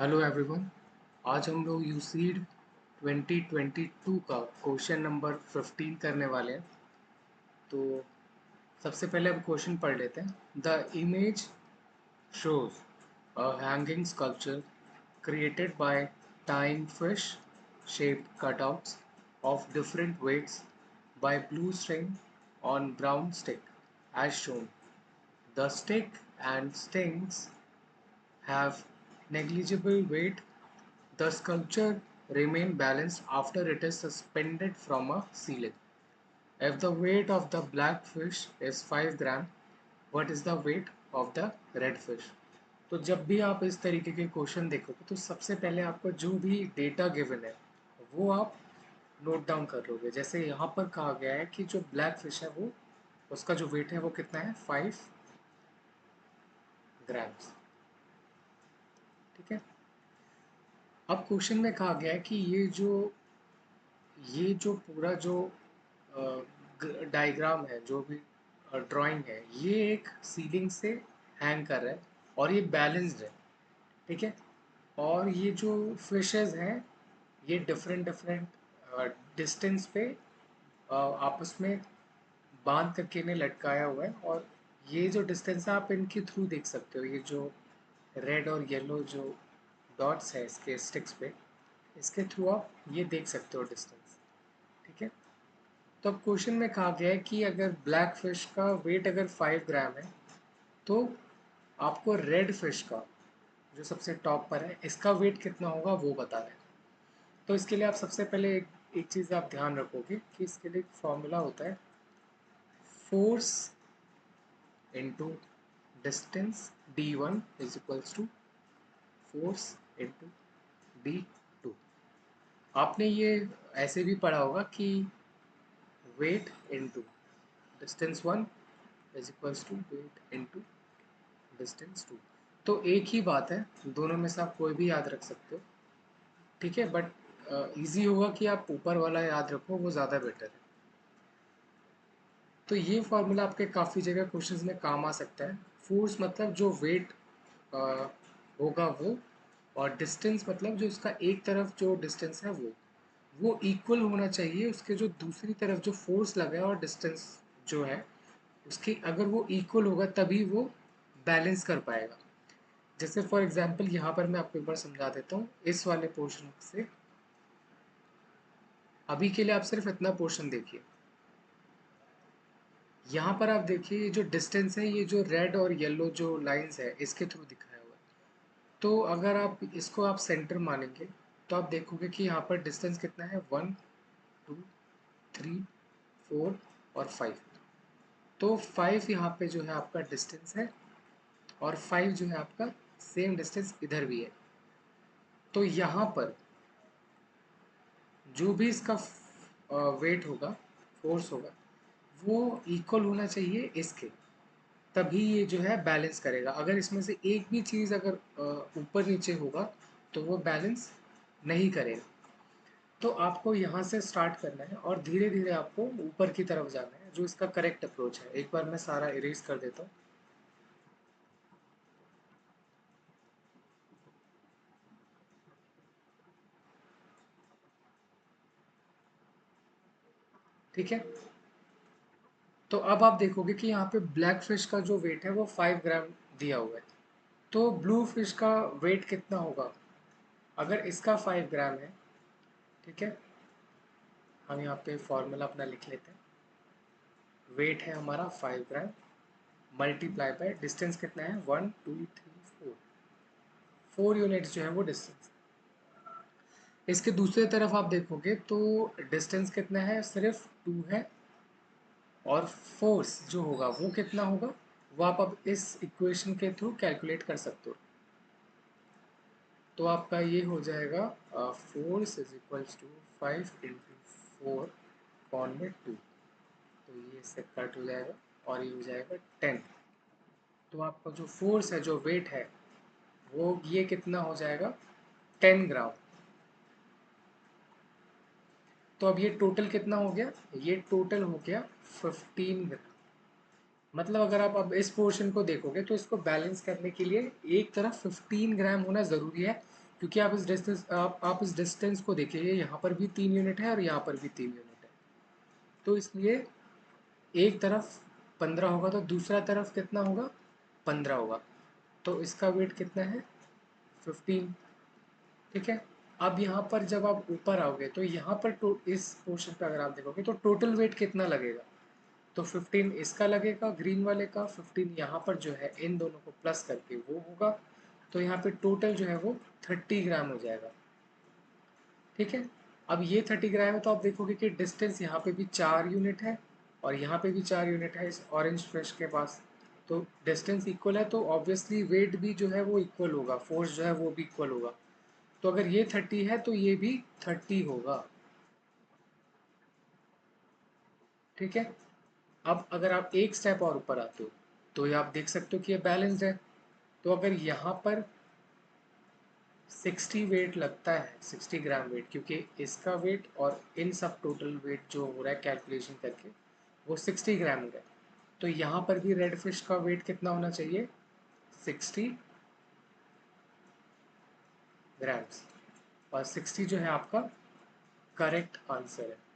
Hello everyone. आज हम लोग यूसीड 2022 का क्वेश्चन नंबर 15 करने वाले हैं। तो सबसे पहले हम क्वेश्चन पढ़ लेते हैं। The image shows a hanging sculpture created by tying fish shaped cutouts of different weights by blue string on brown stick as shown. The stick and strings have negligible weight. The sculpture remains balanced after it is suspended from a ceiling. If the weight of the black fish is 5 gram, what is the weight of the red fish? तो जब भी आप इस तरीके के question देखोगे तो सबसे पहले आपको जो भी डेटा गिवन है वो आप नोट डाउन कर लोगे। जैसे यहाँ पर कहा गया है कि जो ब्लैक फिश है वो उसका जो वेट है वो कितना है 5 ग्राम्स। ठीक है। अब क्वेश्चन में कहा गया है कि ये जो पूरा जो डायग्राम है, जो भी ड्राइंग है, ये एक सीलिंग से हैंग कर रहा है और ये बैलेंस्ड है। ठीक है। और ये जो फिशेस हैं ये डिफरेंट डिफरेंट डिस्टेंस पे आपस में बांध करके इन्हें लटकाया हुआ है। और ये जो डिस्टेंस है आप इनके थ्रू देख सकते हो। ये जो रेड और येलो जो डॉट्स है इसके स्टिक्स पे, इसके थ्रू आप ये देख सकते हो डिस्टेंस। ठीक है। तो अब क्वेश्चन में कहा गया है कि अगर ब्लैक फिश का वेट अगर 5 ग्राम है तो आपको रेड फिश का जो सबसे टॉप पर है इसका वेट कितना होगा वो बताना है। तो इसके लिए आप सबसे पहले एक चीज़ आप ध्यान रखोगे कि इसके लिए एक फॉर्मूला होता है, force into distance d1 is equals to force into d2। आपने ये ऐसे भी पढ़ा होगा कि weight into distance 1 is equals to weight into distance 2। तो एक ही बात है, दोनों में से आप कोई भी याद रख सकते हो। ठीक है। बट इजी होगा कि आप ऊपर वाला याद रखो, वो ज़्यादा बेटर है। तो ये फॉर्मूला आपके काफ़ी जगह क्वेश्चंस में काम आ सकता है। फोर्स मतलब जो वेट होगा वो, और डिस्टेंस मतलब जो उसका एक तरफ जो डिस्टेंस है वो इक्वल होना चाहिए उसके जो दूसरी तरफ जो फोर्स लगा है, और डिस्टेंस जो है उसकी अगर वो इक्वल होगा तभी वो बैलेंस कर पाएगा। जैसे फॉर एग्जांपल यहाँ पर मैं आपको एक बार समझा देता हूँ इस वाले पोर्शन से। अभी के लिए आप सिर्फ इतना पोर्शन देखिए। यहाँ पर आप देखिए ये जो डिस्टेंस है, ये जो रेड और येलो जो लाइंस है इसके थ्रू दिखाया हुआ है। तो अगर आप इसको आप सेंटर मानेंगे तो आप देखोगे कि यहाँ पर डिस्टेंस कितना है, 1 2 3 4 और 5। तो 5 यहाँ पे जो है आपका डिस्टेंस है, और 5 जो है आपका सेम डिस्टेंस इधर भी है। तो यहाँ पर जो भी इसका वेट होगा, फोर्स होगा, वो इक्वल होना चाहिए इसके, तभी ये जो है बैलेंस करेगा। अगर इसमें से एक भी चीज़ अगर ऊपर नीचे होगा तो वो बैलेंस नहीं करेगा। तो आपको यहाँ से स्टार्ट करना है और धीरे धीरे आपको ऊपर की तरफ जाना है, जो इसका करेक्ट अप्रोच है। एक बार मैं सारा इरेज कर देता हूँ। ठीक है। तो अब आप देखोगे कि यहाँ पे ब्लैक फिश का जो वेट है वो 5 ग्राम दिया हुआ है। तो ब्लू फिश का वेट कितना होगा अगर इसका 5 ग्राम है। ठीक है। हम यहाँ पे फॉर्मूला अपना लिख लेते हैं। वेट है हमारा 5 ग्राम मल्टीप्लाई बाय डिस्टेंस कितना है, 1 2 3 4। 4 यूनिट्स जो है वो डिस्टेंस। इसके दूसरे तरफ आप देखोगे तो डिस्टेंस कितना है, सिर्फ 2 है। और फोर्स जो होगा वो कितना होगा वो आप अब इस इक्वेशन के थ्रू कैलकुलेट कर सकते हो। तो आपका ये हो जाएगा फोर्स इज इक्वल्स टू 5 × 4 कॉन में 2। तो ये इससे कट हो जाएगा और ये हो जाएगा 10। तो आपका जो फोर्स है, जो वेट है, वो ये कितना हो जाएगा, 10 ग्राम। तो अब ये टोटल कितना हो गया, ये टोटल हो गया 15 ग्राम। मतलब अगर आप अब इस पोर्शन को देखोगे तो इसको बैलेंस करने के लिए एक तरफ 15 ग्राम होना ज़रूरी है, क्योंकि आप इस डिस्टेंस को देखिए, यहाँ पर भी 3 यूनिट है और यहाँ पर भी 3 यूनिट है, तो इसलिए एक तरफ 15 होगा तो दूसरा तरफ कितना होगा, 15 होगा, तो इसका वेट कितना है, 15। ठीक है। अब यहाँ पर जब आप ऊपर आओगे तो यहाँ पर इस पोर्शन पे अगर आप देखोगे तो टोटल वेट कितना लगेगा, तो 15 इसका लगेगा ग्रीन वाले का, 15 यहाँ पर जो है इन दोनों को प्लस करके वो होगा, तो यहाँ पे टोटल जो है वो 30 ग्राम हो जाएगा। ठीक है। अब ये 30 ग्राम है तो आप देखोगे कि डिस्टेंस यहाँ पे भी 4 यूनिट है और यहाँ पे भी 4 यूनिट है इस ऑरेंज फिश के पास, तो डिस्टेंस इक्वल है तो ऑब्वियसली वेट भी जो है वो इक्वल होगा, फोर्स जो है वो भी इक्वल होगा, तो अगर ये 30 है तो ये भी 30 होगा। ठीक है। अब अगर आप एक स्टेप और ऊपर आते हो तो ये आप देख सकते हो कि ये बैलेंस्ड है, तो अगर यहाँ पर 60 वेट लगता है, 60 ग्राम वेट, क्योंकि इसका वेट और इन सब टोटल वेट जो हो रहा है कैलकुलेशन करके वो 60 ग्राम का है, तो यहाँ पर भी रेड फिश का वेट कितना होना चाहिए, 60 ग्राम्स, और 60 जो है आपका करेक्ट आंसर है।